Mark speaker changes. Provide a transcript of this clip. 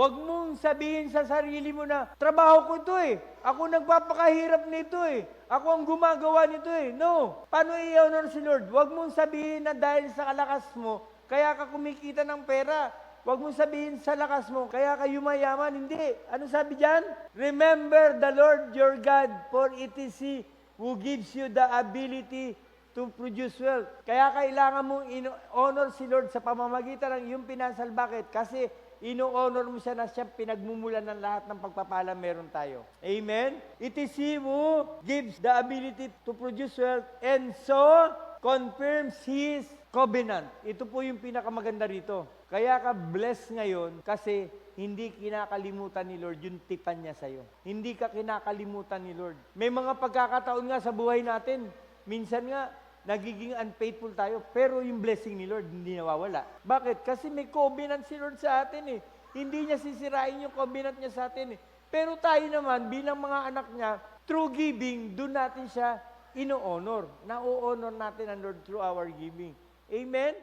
Speaker 1: Huwag mong sabihin sa sarili mo na, trabaho ko ito eh. Ako nagpapakahirap nito eh. Ako ang gumagawa nito eh. No. Paano i-honor si Lord? Huwag mong sabihin na dahil sa kalakas mo, kaya ka kumikita ng pera. Huwag mong sabihin sa lakas mo, kaya ka yumayaman. Hindi. Ano sabi dyan? Remember the Lord your God, for it is He who gives you the ability to produce wealth. Kaya kailangan mong honor si Lord sa pamamagitan ng iyong financial. Bakit? Kasi ino-honor mo siya na siya pinagmumulan ng lahat ng pagpapala meron tayo. Amen? It is He who gives the ability to produce wealth and so confirms His covenant. Ito po yung pinakamaganda rito. Kaya ka blessed ngayon kasi hindi kinakalimutan ni Lord yung tipan niya sa'yo. Hindi ka kinakalimutan ni Lord. May mga pagkakataon nga sa buhay natin, minsan nga, nagiging unfaithful tayo, pero yung blessing ni Lord hindi nawawala. Bakit? Kasi may covenant si Lord sa atin eh. Hindi niya sisirain yung covenant niya sa atin eh. Pero tayo naman, bilang mga anak niya, through giving, doon natin siya ino-honor. Na-honor natin ang Lord through our giving. Amen?